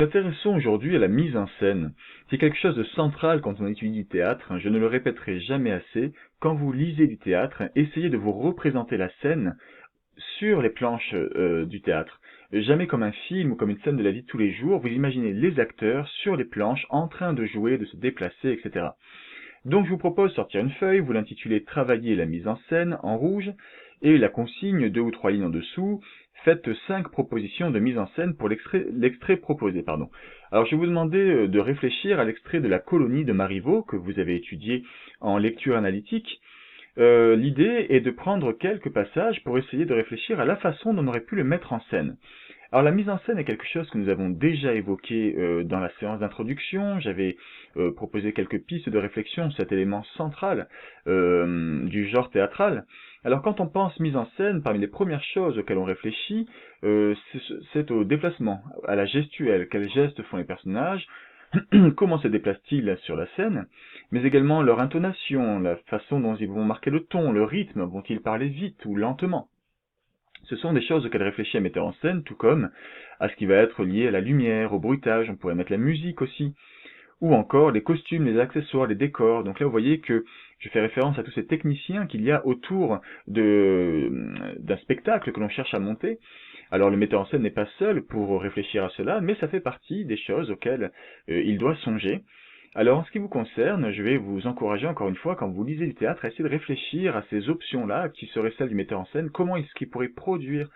Nous nous intéressons aujourd'hui à la mise en scène. C'est quelque chose de central quand on étudie du théâtre. Je ne le répéterai jamais assez. Quand vous lisez du théâtre, essayez de vous représenter la scène sur les planches du théâtre. Jamais comme un film ou comme une scène de la vie de tous les jours. Vous imaginez les acteurs sur les planches en train de jouer, de se déplacer, etc. Donc je vous propose de sortir une feuille, vous l'intitulez Travailler la mise en scène en rouge, et la consigne, 2 ou 3 lignes en dessous, faites 5 propositions de mise en scène pour l'extrait proposé. Alors je vais vous demander de réfléchir à l'extrait de La colonie de Marivaux que vous avez étudié en lecture analytique. L'idée est de prendre quelques passages pour essayer de réfléchir à la façon dont on aurait pu le mettre en scène. Alors la mise en scène est quelque chose que nous avons déjà évoqué dans la séance d'introduction. J'avais proposé quelques pistes de réflexion sur cet élément central du genre théâtral. Alors quand on pense mise en scène, parmi les premières choses auxquelles on réfléchit, c'est au déplacement, à la gestuelle. Quels gestes font les personnages? Comment se déplacent-ils sur la scène? Mais également leur intonation, la façon dont ils vont marquer le ton, le rythme, vont-ils parler vite ou lentement? Ce sont des choses auxquelles réfléchit un metteur en scène, tout comme à ce qui va être lié à la lumière, au bruitage, on pourrait mettre la musique aussi, ou encore les costumes, les accessoires, les décors. Donc là, vous voyez que je fais référence à tous ces techniciens qu'il y a autour d'un spectacle que l'on cherche à monter. Alors le metteur en scène n'est pas seul pour réfléchir à cela, mais ça fait partie des choses auxquelles il doit songer. Alors en ce qui vous concerne, je vais vous encourager encore une fois, quand vous lisez du théâtre, à essayer de réfléchir à ces options-là, qui seraient celles du metteur en scène, comment est-ce qu'il pourrait produire,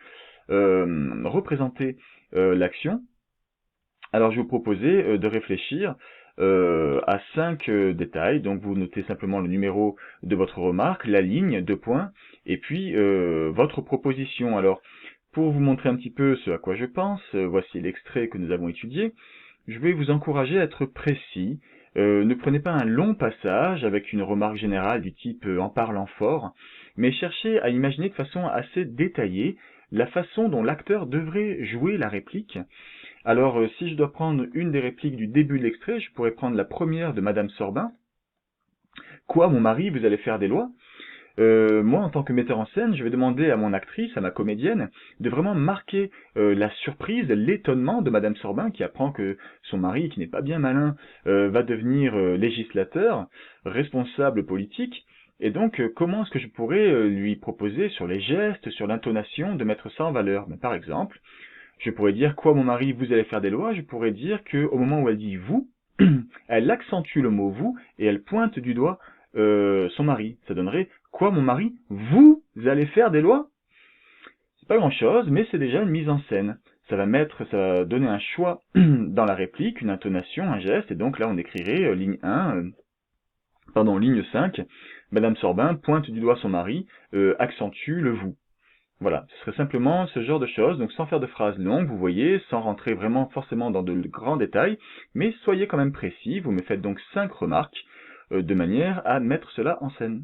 représenter l'action. Alors je vais vous proposer de réfléchir à 5 détails. Donc vous notez simplement le numéro de votre remarque, la ligne, 2 points, et puis votre proposition. Alors pour vous montrer un petit peu ce à quoi je pense, voici l'extrait que nous avons étudié. Je vais vous encourager à être précis. Ne prenez pas un long passage avec une remarque générale du type en parlant fort, mais cherchez à imaginer de façon assez détaillée la façon dont l'acteur devrait jouer la réplique. Alors, si je dois prendre une des répliques du début de l'extrait, je pourrais prendre la première de Madame Sorbin. Quoi, mon mari, vous allez faire des lois? Moi, en tant que metteur en scène, je vais demander à mon actrice, à ma comédienne, de vraiment marquer la surprise, l'étonnement de Madame Sorbin qui apprend que son mari, qui n'est pas bien malin, va devenir législateur, responsable politique. Et donc, comment est-ce que je pourrais lui proposer sur les gestes, sur l'intonation, de mettre ça en valeur? Par exemple, je pourrais dire, quoi mon mari, vous allez faire des lois? Je pourrais dire qu'au moment où elle dit vous, elle accentue le mot vous et elle pointe du doigt son mari. Ça donnerait, quoi mon mari, vous allez faire des lois? C'est pas grand chose, mais c'est déjà une mise en scène. Ça va donner un choix dans la réplique, une intonation, un geste, et donc là on écrirait ligne 1, ligne 5, Madame Sorbin pointe du doigt son mari, accentue le vous. Voilà, ce serait simplement ce genre de choses, donc sans faire de phrases longues, vous voyez, sans rentrer vraiment forcément dans de grands détails, mais soyez quand même précis, vous me faites donc 5 remarques, de manière à mettre cela en scène.